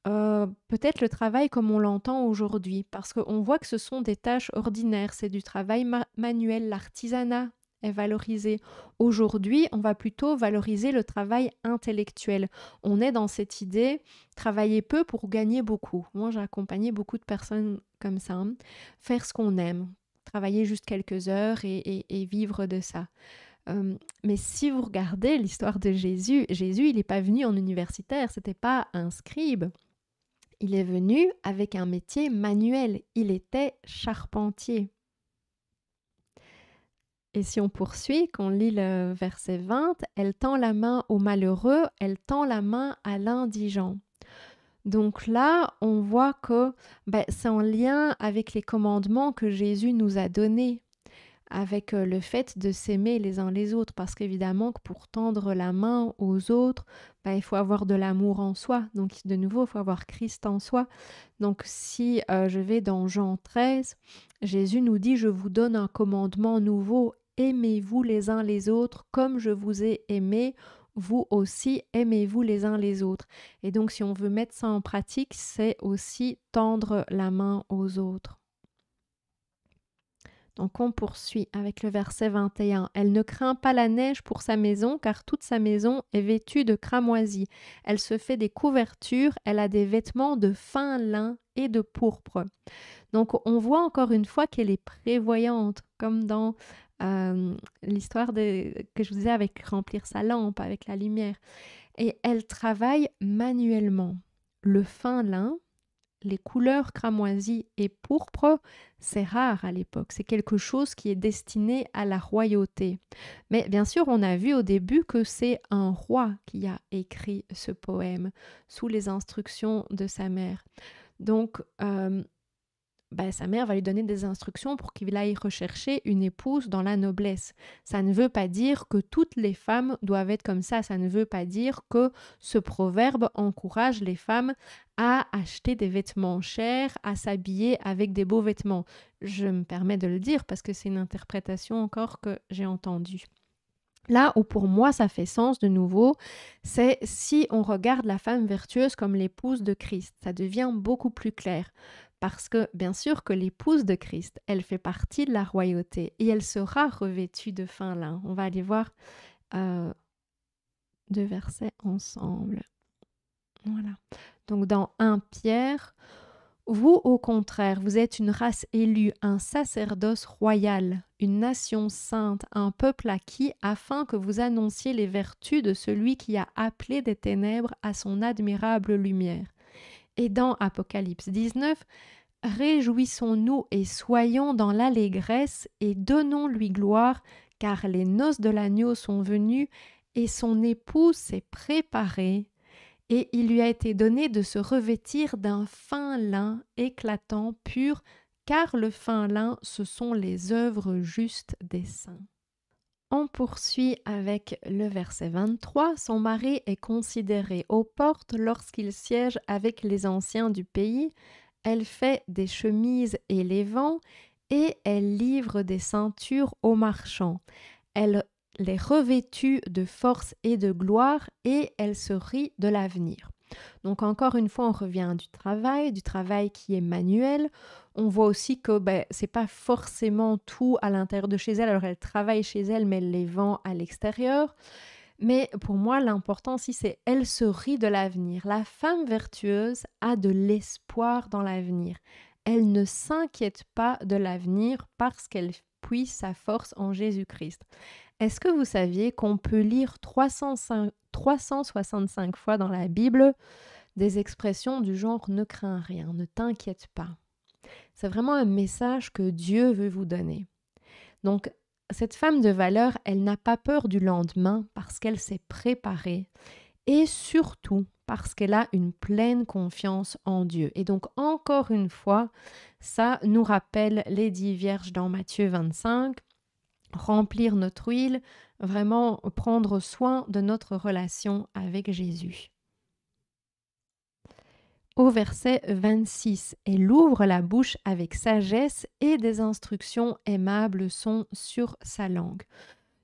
peut-être le travail comme on l'entend aujourd'hui, parce qu'on voit que ce sont des tâches ordinaires, c'est du travail manuel, l'artisanat est valorisé. Aujourd'hui, on va plutôt valoriser le travail intellectuel. On est dans cette idée, travailler peu pour gagner beaucoup. Moi, j'ai accompagné beaucoup de personnes comme ça, hein. Faire ce qu'on aime, travailler juste quelques heures et vivre de ça. Mais si vous regardez l'histoire de Jésus, il n'est pas venu en universitaire, c'était pas un scribe. Il est venu avec un métier manuel, il était charpentier. Et si on poursuit, qu'on lit le verset 20, elle tend la main au malheureux, elle tend la main à l'indigent. Donc là, on voit que c'est en lien avec les commandements que Jésus nous a donnés, avec le fait de s'aimer les uns les autres, parce qu'évidemment que pour tendre la main aux autres, il faut avoir de l'amour en soi. Donc de nouveau, il faut avoir Christ en soi. Donc si je vais dans Jean 13, Jésus nous dit « Je vous donne un commandement nouveau, aimez-vous les uns les autres comme je vous ai aimé, vous aussi aimez-vous les uns les autres. » Et donc si on veut mettre ça en pratique, c'est aussi tendre la main aux autres. Donc on poursuit avec le verset 21. Elle ne craint pas la neige pour sa maison, car toute sa maison est vêtue de cramoisi. Elle se fait des couvertures, elle a des vêtements de fin lin et de pourpre. Donc on voit encore une fois qu'elle est prévoyante, comme dans l'histoire que je vous disais avec remplir sa lampe, avec la lumière. Et elle travaille manuellement. Le fin lin, les couleurs cramoisies et pourpre, c'est rare à l'époque. C'est quelque chose qui est destiné à la royauté. Mais bien sûr, on a vu au début que c'est un roi qui a écrit ce poème sous les instructions de sa mère. Donc, sa mère va lui donner des instructions pour qu'il aille rechercher une épouse dans la noblesse. Ça ne veut pas dire que toutes les femmes doivent être comme ça. Ça ne veut pas dire que ce proverbe encourage les femmes à acheter des vêtements chers, à s'habiller avec des beaux vêtements. Je me permets de le dire parce que c'est une interprétation encore que j'ai entendue. Là où pour moi ça fait sens de nouveau, c'est si on regarde la femme vertueuse comme l'épouse de Christ. Ça devient beaucoup plus clair. Parce que bien sûr que l'épouse de Christ, elle fait partie de la royauté et elle sera revêtue de fin lin. On va aller voir 2 versets ensemble. Voilà. Donc dans 1 Pierre, vous au contraire, vous êtes une race élue, un sacerdoce royal, une nation sainte, un peuple acquis, afin que vous annonciez les vertus de celui qui a appelé des ténèbres à son admirable lumière. Et dans Apocalypse 19, réjouissons-nous et soyons dans l'allégresse et donnons-lui gloire, car les noces de l'agneau sont venues et son épouse s'est préparée. Et il lui a été donné de se revêtir d'un fin lin éclatant, pur, car le fin lin, ce sont les œuvres justes des saints. On poursuit avec le verset 23. Son mari est considéré aux portes lorsqu'il siège avec les anciens du pays. Elle fait des chemises et les vend, et elle livre des ceintures aux marchands. Elle les revêtut de force et de gloire, et elle se rit de l'avenir. Donc encore une fois, on revient du travail qui est manuel. On voit aussi que c'est pas forcément tout à l'intérieur de chez elle. Alors elle travaille chez elle, mais elle les vend à l'extérieur. Mais pour moi, l'important ici, c'est elle se rit de l'avenir. La femme vertueuse a de l'espoir dans l'avenir. Elle ne s'inquiète pas de l'avenir parce qu'elle puise sa force en Jésus-Christ. Est-ce que vous saviez qu'on peut lire 365 fois dans la Bible des expressions du genre « ne crains rien, ne t'inquiète pas ». C'est vraiment un message que Dieu veut vous donner. Donc, cette femme de valeur, elle n'a pas peur du lendemain parce qu'elle s'est préparée et surtout parce qu'elle a une pleine confiance en Dieu. Et donc, encore une fois, ça nous rappelle les 10 vierges dans Matthieu 25, remplir notre huile, vraiment prendre soin de notre relation avec Jésus. Au verset 26, elle ouvre la bouche avec sagesse et des instructions aimables sont sur sa langue.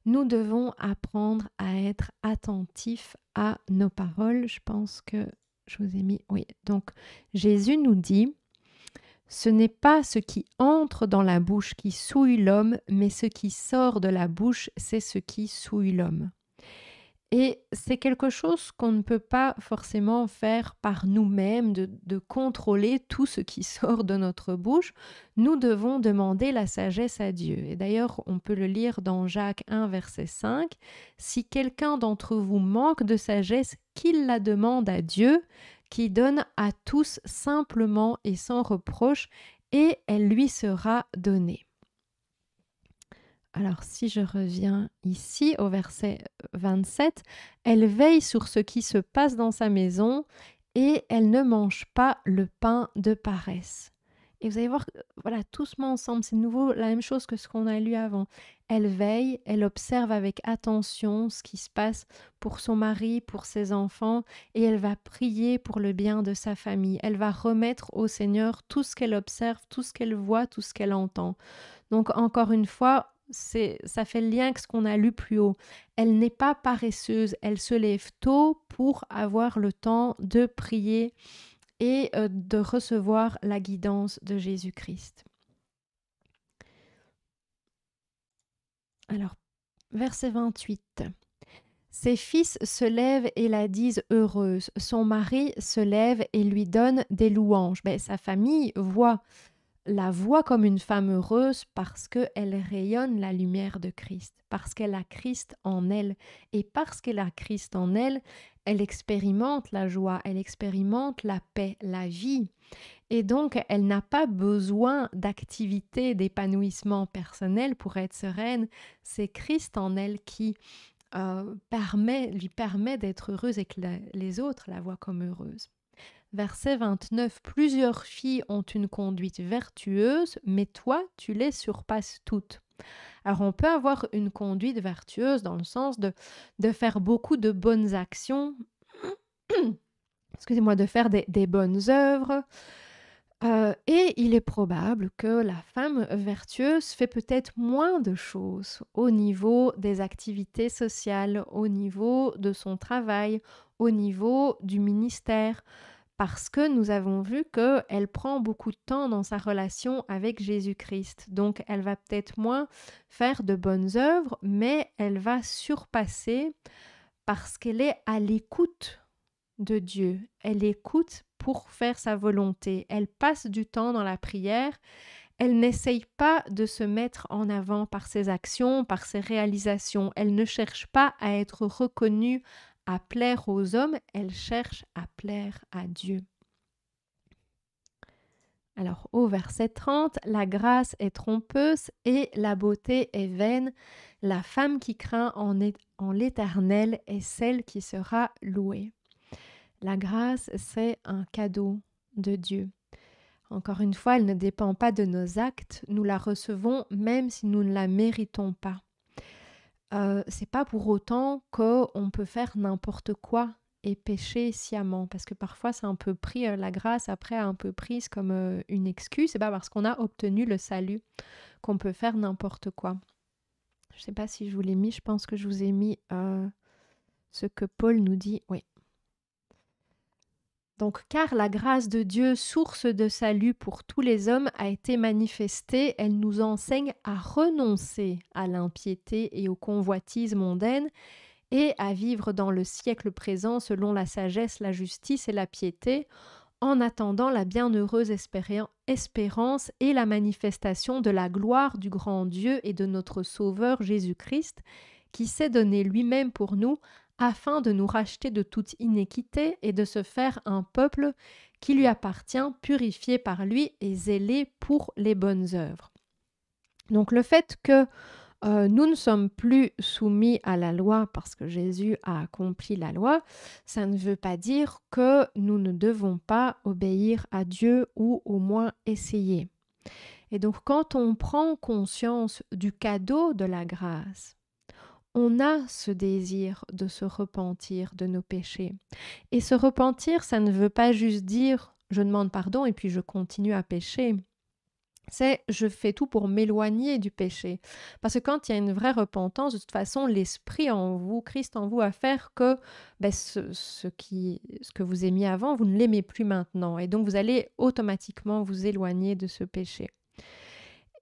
Nous devons apprendre à être attentifs à nos paroles. Je pense que je vous ai mis... Oui, donc Jésus nous dit, ce n'est pas ce qui entre dans la bouche qui souille l'homme, mais ce qui sort de la bouche, c'est ce qui souille l'homme. Et c'est quelque chose qu'on ne peut pas forcément faire par nous-mêmes, de contrôler tout ce qui sort de notre bouche. Nous devons demander la sagesse à Dieu. Et d'ailleurs, on peut le lire dans Jacques 1, verset 5. « Si quelqu'un d'entre vous manque de sagesse, qu'il la demande à Dieu, qui donne à tous simplement et sans reproche, et elle lui sera donnée. » Alors, si je reviens ici au verset 27, elle veille sur ce qui se passe dans sa maison et elle ne mange pas le pain de paresse. Et vous allez voir, voilà, tous ensemble, c'est de nouveau la même chose que ce qu'on a lu avant. Elle veille, elle observe avec attention ce qui se passe pour son mari, pour ses enfants, et elle va prier pour le bien de sa famille. Elle va remettre au Seigneur tout ce qu'elle observe, tout ce qu'elle voit, tout ce qu'elle entend. Donc, encore une fois, ça fait le lien avec ce qu'on a lu plus haut. Elle n'est pas paresseuse, elle se lève tôt pour avoir le temps de prier et de recevoir la guidance de Jésus-Christ. Alors, verset 28. Ses fils se lèvent et la disent heureuse. Son mari se lève et lui donne des louanges. Sa famille la voit comme une femme heureuse parce qu'elle rayonne la lumière de Christ, parce qu'elle a Christ en elle. Et parce qu'elle a Christ en elle, elle expérimente la joie, elle expérimente la paix, la vie. Et donc, elle n'a pas besoin d'activité, d'épanouissement personnel pour être sereine. C'est Christ en elle qui lui permet d'être heureuse et que les autres la voient comme heureuse. Verset 29, plusieurs filles ont une conduite vertueuse, mais toi, tu les surpasses toutes. Alors, on peut avoir une conduite vertueuse dans le sens de faire beaucoup de bonnes actions, excusez-moi, de faire des bonnes œuvres. Et il est probable que la femme vertueuse fait peut-être moins de choses au niveau des activités sociales, au niveau de son travail, au niveau du ministère, parce que nous avons vu qu'elle prend beaucoup de temps dans sa relation avec Jésus-Christ. Donc, elle va peut-être moins faire de bonnes œuvres, mais elle va surpasser parce qu'elle est à l'écoute de Dieu. Elle écoute pour faire sa volonté. Elle passe du temps dans la prière. Elle n'essaye pas de se mettre en avant par ses actions, par ses réalisations. Elle ne cherche pas à être reconnue, à plaire aux hommes. Elle cherche à plaire à Dieu. Alors au verset 30, la grâce est trompeuse et la beauté est vaine. La femme qui craint en l'Éternel est celle qui sera louée. La grâce, c'est un cadeau de Dieu. Encore une fois, elle ne dépend pas de nos actes. Nous la recevons même si nous ne la méritons pas. C'est pas pour autant qu'on peut faire n'importe quoi et péché sciemment. Parce que parfois, c'est un peu pris, la grâce après un peu prise comme une excuse. C'est pas parce qu'on a obtenu le salut qu'on peut faire n'importe quoi. Je sais pas si je vous l'ai mis, je pense que je vous ai mis ce que Paul nous dit. Oui. Donc, car la grâce de Dieu, source de salut pour tous les hommes, a été manifestée, elle nous enseigne à renoncer à l'impiété et aux convoitises mondaines et à vivre dans le siècle présent selon la sagesse, la justice et la piété, en attendant la bienheureuse espérance et la manifestation de la gloire du grand Dieu et de notre Sauveur Jésus-Christ, qui s'est donné lui-même pour nous, afin de nous racheter de toute iniquité et de se faire un peuple qui lui appartient, purifié par lui et zélé pour les bonnes œuvres. Donc le fait que nous ne sommes plus soumis à la loi parce que Jésus a accompli la loi, ça ne veut pas dire que nous ne devons pas obéir à Dieu ou au moins essayer. Et donc quand on prend conscience du cadeau de la grâce, on a ce désir de se repentir de nos péchés. Et se repentir, ça ne veut pas juste dire je demande pardon et puis je continue à pécher. C'est je fais tout pour m'éloigner du péché. Parce que quand il y a une vraie repentance, de toute façon, l'Esprit en vous, Christ en vous, a faire que ce que vous aimiez avant, vous ne l'aimez plus maintenant. Et donc, vous allez automatiquement vous éloigner de ce péché.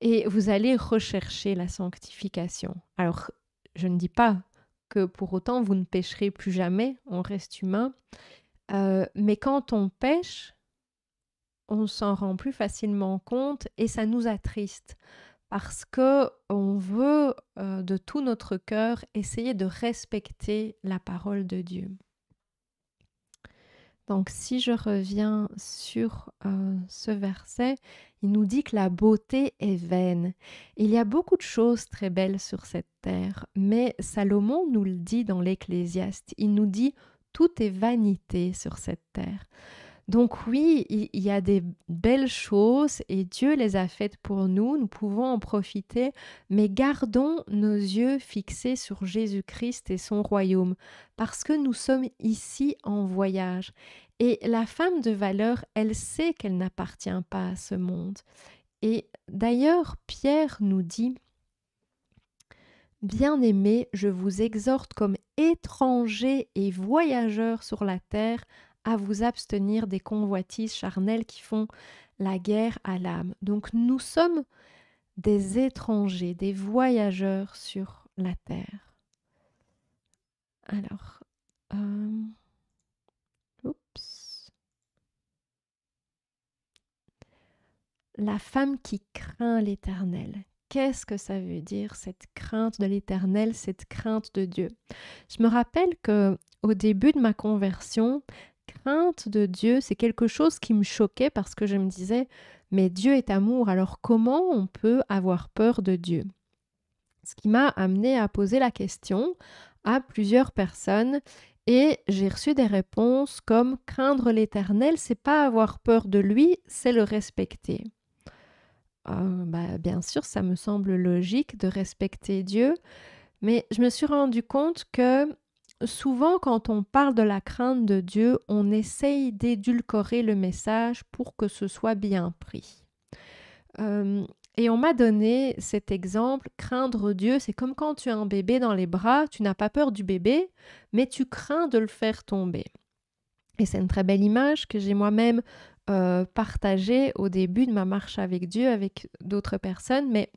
Et vous allez rechercher la sanctification. Alors, je ne dis pas que pour autant, vous ne pécherez plus jamais, on reste humain. Mais quand on pêche, on s'en rend plus facilement compte et ça nous attriste parce que on veut de tout notre cœur essayer de respecter la parole de Dieu. Donc si je reviens sur ce verset, il nous dit que la beauté est vaine. Il y a beaucoup de choses très belles sur cette terre, mais Salomon nous le dit dans l'Ecclésiaste. Il nous dit « tout est vanité sur cette terre ». Donc oui, il y a des belles choses et Dieu les a faites pour nous, nous pouvons en profiter, mais gardons nos yeux fixés sur Jésus-Christ et son royaume, parce que nous sommes ici en voyage. Et la femme de valeur, elle sait qu'elle n'appartient pas à ce monde. Et d'ailleurs, Pierre nous dit « Bien-aimés, je vous exhorte comme étrangers et voyageurs sur la terre, à vous abstenir des convoitises charnelles qui font la guerre à l'âme. » Donc nous sommes des étrangers, des voyageurs sur la terre. Alors, la femme qui craint l'Éternel. Qu'est-ce que ça veut dire, cette crainte de l'Éternel, cette crainte de Dieu? Je me rappelle que au début de ma conversion, crainte de Dieu, c'est quelque chose qui me choquait parce que je me disais, mais Dieu est amour, alors comment on peut avoir peur de Dieu? Ce qui m'a amené à poser la question à plusieurs personnes et j'ai reçu des réponses comme craindre l'Éternel, c'est pas avoir peur de lui, c'est le respecter. Bien sûr, ça me semble logique de respecter Dieu, mais je me suis rendu compte que souvent, quand on parle de la crainte de Dieu, on essaye d'édulcorer le message pour que ce soit bien pris. Et on m'a donné cet exemple, craindre Dieu, c'est comme quand tu as un bébé dans les bras, tu n'as pas peur du bébé, mais tu crains de le faire tomber. Et c'est une très belle image que j'ai moi-même partagée au début de ma marche avec Dieu, avec d'autres personnes, mais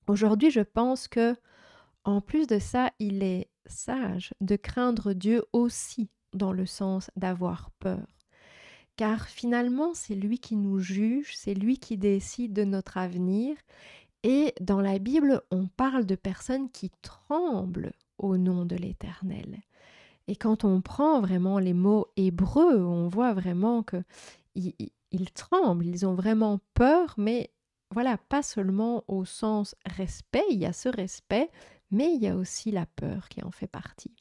aujourd'hui, je pense que en plus de ça, il est sage de craindre Dieu aussi dans le sens d'avoir peur. Car finalement, c'est lui qui nous juge, c'est lui qui décide de notre avenir. Et dans la Bible, on parle de personnes qui tremblent au nom de l'Éternel. Et quand on prend vraiment les mots hébreux, on voit vraiment qu'ils tremblent, ils ont vraiment peur, mais voilà, pas seulement au sens respect, il y a ce respect, mais il y a aussi la peur qui en fait partie.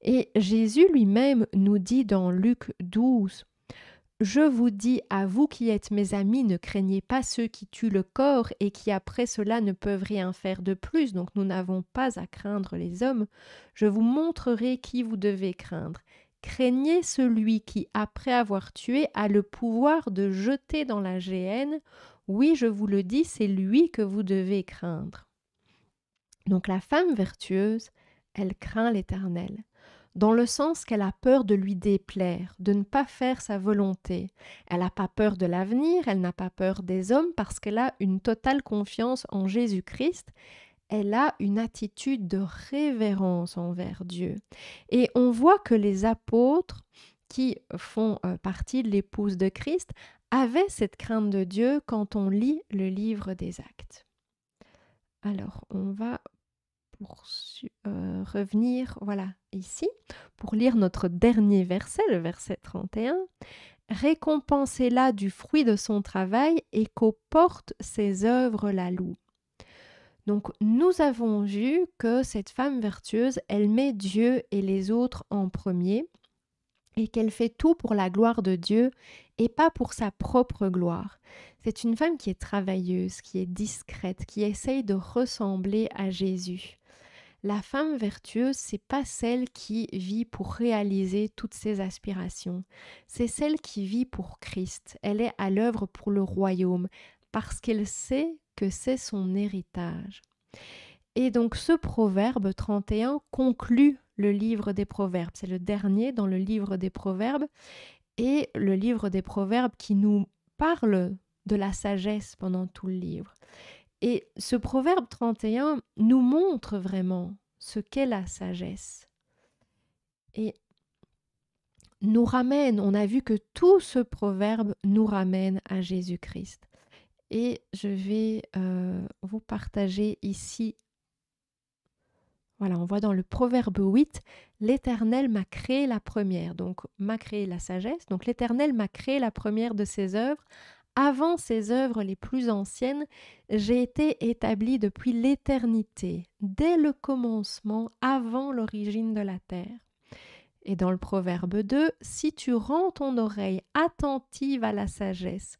Et Jésus lui-même nous dit dans Luc 12, « Je vous dis à vous qui êtes mes amis, ne craignez pas ceux qui tuent le corps et qui après cela ne peuvent rien faire de plus, donc nous n'avons pas à craindre les hommes. Je vous montrerai qui vous devez craindre. Craignez celui qui, après avoir tué, a le pouvoir de jeter dans la géhenne. Oui, je vous le dis, c'est lui que vous devez craindre. Donc la femme vertueuse, elle craint l'Éternel, dans le sens qu'elle a peur de lui déplaire, de ne pas faire sa volonté. Elle n'a pas peur de l'avenir, elle n'a pas peur des hommes parce qu'elle a une totale confiance en Jésus-Christ. Elle a une attitude de révérence envers Dieu. Et on voit que les apôtres qui font partie de l'épouse de Christ avaient cette crainte de Dieu quand on lit le livre des Actes. Alors, on va revenir ici pour lire notre dernier verset, le verset 31. Récompensez-la du fruit de son travail et qu'aux portes ses œuvres la louent. Donc nous avons vu que cette femme vertueuse, elle met Dieu et les autres en premier et qu'elle fait tout pour la gloire de Dieu et pas pour sa propre gloire. C'est une femme qui est travailleuse, qui est discrète, qui essaye de ressembler à Jésus. La femme vertueuse, c'est pas celle qui vit pour réaliser toutes ses aspirations. C'est celle qui vit pour Christ. Elle est à l'œuvre pour le royaume parce qu'elle sait que c'est son héritage. Et donc ce proverbe 31 conclut le livre des proverbes. C'est le dernier dans le livre des proverbes et le livre des proverbes qui nous parle de la sagesse pendant tout le livre. Et ce proverbe 31 nous montre vraiment ce qu'est la sagesse. Et nous ramène, on a vu que tout ce proverbe nous ramène à Jésus-Christ. Et je vais vous partager ici. Voilà, on voit dans le proverbe 8, l'Éternel m'a créé la première, donc m'a créé la sagesse. Donc l'Éternel m'a créé la première de ses œuvres. Avant ses œuvres les plus anciennes, j'ai été établi depuis l'éternité, dès le commencement, avant l'origine de la terre. Et dans le proverbe 2, si tu rends ton oreille attentive à la sagesse,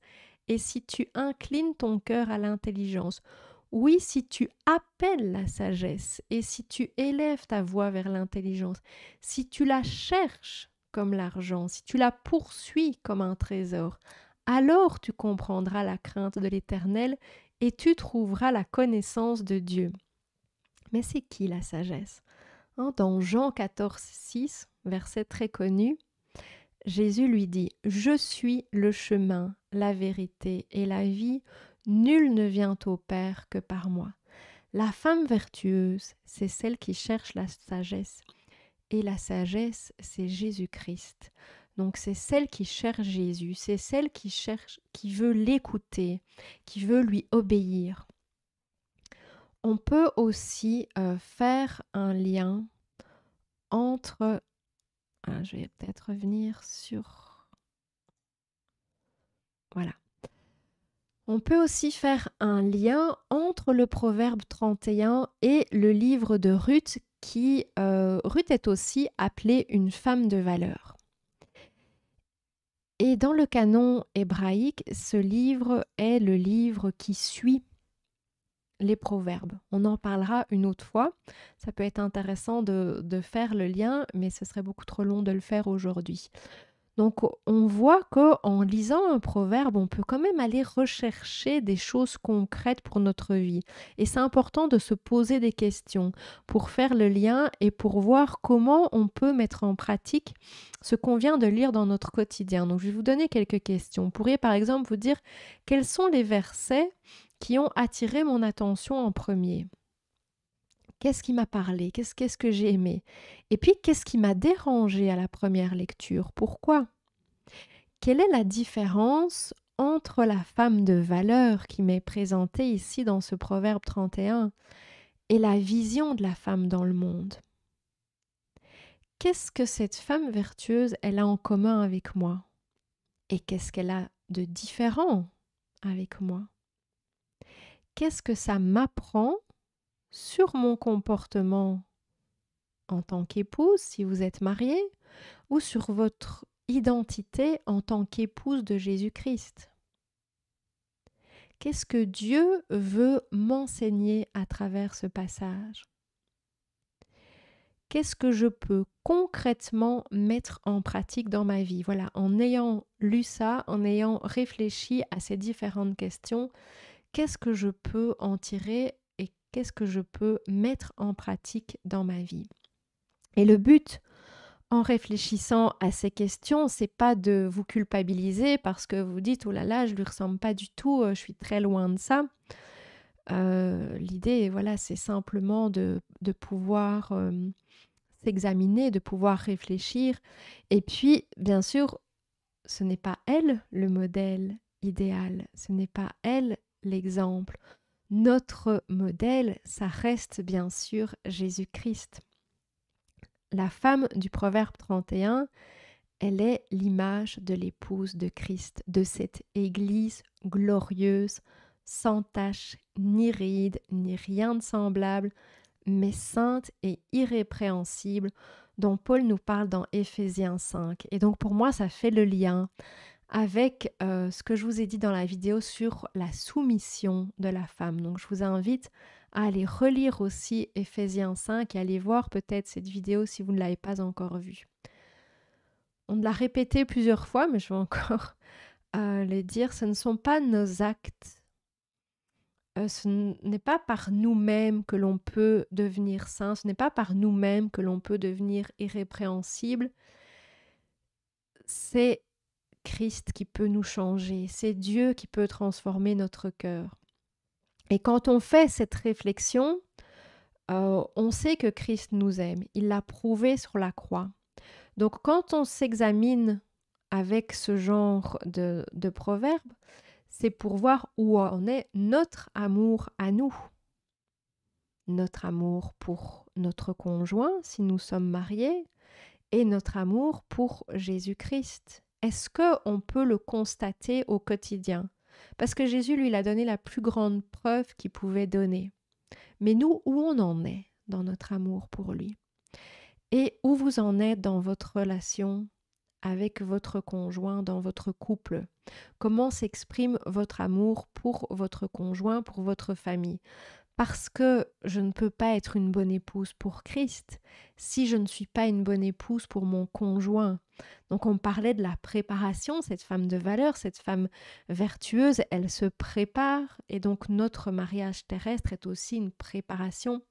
et si tu inclines ton cœur à l'intelligence, oui, si tu appelles la sagesse, et si tu élèves ta voix vers l'intelligence, si tu la cherches comme l'argent, si tu la poursuis comme un trésor, alors tu comprendras la crainte de l'Éternel et tu trouveras la connaissance de Dieu. Mais c'est qui la sagesse ? Dans Jean 14, 6, verset très connu, Jésus lui dit « Je suis le chemin, la vérité et la vie, nul ne vient au Père que par moi. » La femme vertueuse, c'est celle qui cherche la sagesse. Et la sagesse, c'est Jésus-Christ. Donc c'est celle qui cherche Jésus, c'est celle qui veut l'écouter, qui veut lui obéir. On peut aussi faire un lien entre... je vais peut-être revenir sur... Voilà. On peut aussi faire un lien entre le proverbe 31 et le livre de Ruth, qui, Ruth est aussi appelée une femme de valeur. Et dans le canon hébraïque, ce livre est le livre qui suit les proverbes. On en parlera une autre fois. Ça peut être intéressant de faire le lien, mais ce serait beaucoup trop long de le faire aujourd'hui. Donc on voit qu'en lisant un proverbe, on peut quand même aller rechercher des choses concrètes pour notre vie. Et c'est important de se poser des questions pour faire le lien et pour voir comment on peut mettre en pratique ce qu'on vient de lire dans notre quotidien. Donc je vais vous donner quelques questions. Vous pourriez par exemple vous dire quels sont les versets qui ont attiré mon attention en premier. Qu'est-ce qui m'a parlé? Qu'est-ce que j'ai aimé? Et puis, qu'est-ce qui m'a dérangé à la première lecture? Pourquoi? Quelle est la différence entre la femme de valeur qui m'est présentée ici dans ce proverbe 31 et la vision de la femme dans le monde? Qu'est-ce que cette femme vertueuse, elle a en commun avec moi? Et qu'est-ce qu'elle a de différent avec moi? Qu'est-ce que ça m'apprend sur mon comportement en tant qu'épouse, si vous êtes mariée, ou sur votre identité en tant qu'épouse de Jésus-Christ? Qu'est-ce que Dieu veut m'enseigner à travers ce passage? qu'est-ce que je peux concrètement mettre en pratique dans ma vie? Voilà, en ayant lu ça, en ayant réfléchi à ces différentes questions, qu'est-ce que je peux en tirer et qu'est-ce que je peux mettre en pratique dans ma vie? Et le but, en réfléchissant à ces questions, c'est pas de vous culpabiliser parce que vous dites: «Oh là là, je lui ressemble pas du tout, je suis très loin de ça». L'idée, voilà, c'est simplement de pouvoir, s'examiner, de pouvoir réfléchir et puis, bien sûr, ce n'est pas elle le modèle idéal, ce n'est pas elle l'exemple. Notre modèle, ça reste bien sûr Jésus-Christ. La femme du Proverbe 31, elle est l'image de l'épouse de Christ, de cette Église glorieuse, sans tache, ni ride, ni rien de semblable, mais sainte et irrépréhensible, dont Paul nous parle dans Éphésiens 5. Et donc pour moi, ça fait le lien avec ce que je vous ai dit dans la vidéo sur la soumission de la femme. Donc je vous invite à aller relire aussi Éphésiens 5 et aller voir peut-être cette vidéo si vous ne l'avez pas encore vue. On l'a répété plusieurs fois, mais je vais encore le dire, ce ne sont pas nos actes, ce n'est pas par nous-mêmes que l'on peut devenir saint, ce n'est pas par nous-mêmes que l'on peut devenir irrépréhensible, c'est Christ qui peut nous changer, c'est Dieu qui peut transformer notre cœur. Et quand on fait cette réflexion, on sait que Christ nous aime, il l'a prouvé sur la croix. Donc quand on s'examine avec ce genre de proverbe, c'est pour voir où en est notre amour à nous. Notre amour pour notre conjoint, si nous sommes mariés, et notre amour pour Jésus-Christ. Est-ce qu'on peut le constater au quotidien? Parce que Jésus, lui, il a donné la plus grande preuve qu'il pouvait donner. Mais nous, où on en est dans notre amour pour lui? Et où vous en êtes dans votre relation avec votre conjoint, dans votre couple? Comment s'exprime votre amour pour votre conjoint, pour votre famille? Parce que je ne peux pas être une bonne épouse pour Christ si je ne suis pas une bonne épouse pour mon conjoint. Donc on parlait de la préparation, cette femme de valeur, cette femme vertueuse, elle se prépare et donc notre mariage terrestre est aussi une préparation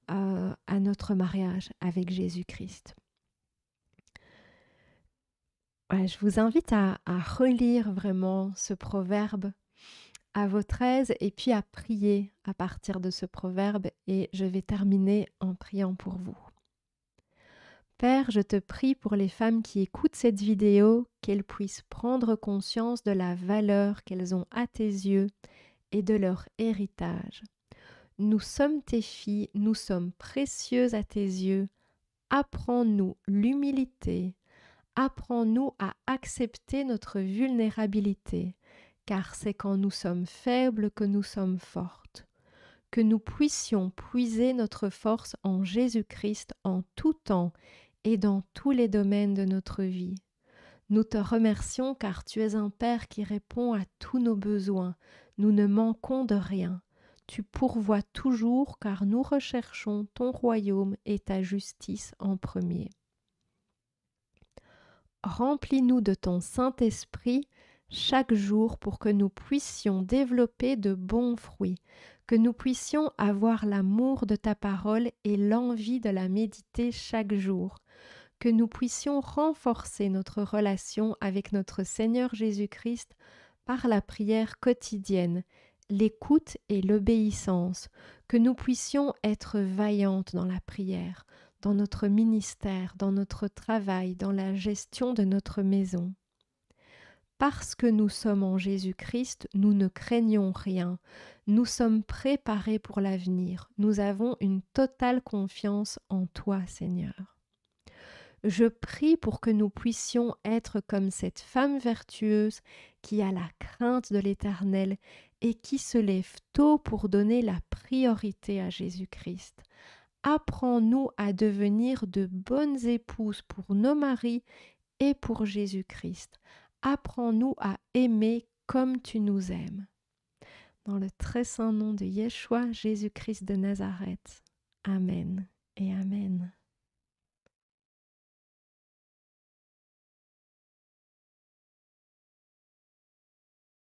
à notre mariage avec Jésus-Christ. Ouais, je vous invite à relire vraiment ce proverbe à votre aise et puis à prier à partir de ce proverbe et je vais terminer en priant pour vous. Père, je te prie pour les femmes qui écoutent cette vidéo, qu'elles puissent prendre conscience de la valeur qu'elles ont à tes yeux et de leur héritage. Nous sommes tes filles, nous sommes précieuses à tes yeux. Apprends-nous l'humilité, apprends-nous à accepter notre vulnérabilité, car c'est quand nous sommes faibles que nous sommes fortes. Que nous puissions puiser notre force en Jésus-Christ en tout temps et dans tous les domaines de notre vie. Nous te remercions car tu es un Père qui répond à tous nos besoins. Nous ne manquons de rien. Tu pourvois toujours car nous recherchons ton royaume et ta justice en premier. Remplis-nous de ton Saint-Esprit chaque jour pour que nous puissions développer de bons fruits, que nous puissions avoir l'amour de ta parole et l'envie de la méditer chaque jour, que nous puissions renforcer notre relation avec notre Seigneur Jésus-Christ par la prière quotidienne, l'écoute et l'obéissance, que nous puissions être vaillantes dans la prière, dans notre ministère, dans notre travail, dans la gestion de notre maison. Parce que nous sommes en Jésus-Christ, nous ne craignons rien. Nous sommes préparés pour l'avenir. Nous avons une totale confiance en toi, Seigneur. Je prie pour que nous puissions être comme cette femme vertueuse qui a la crainte de l'Éternel et qui se lève tôt pour donner la priorité à Jésus-Christ. Apprends-nous à devenir de bonnes épouses pour nos maris et pour Jésus-Christ. Apprends-nous à aimer comme tu nous aimes. Dans le très saint nom de Yeshua, Jésus-Christ de Nazareth. Amen et Amen.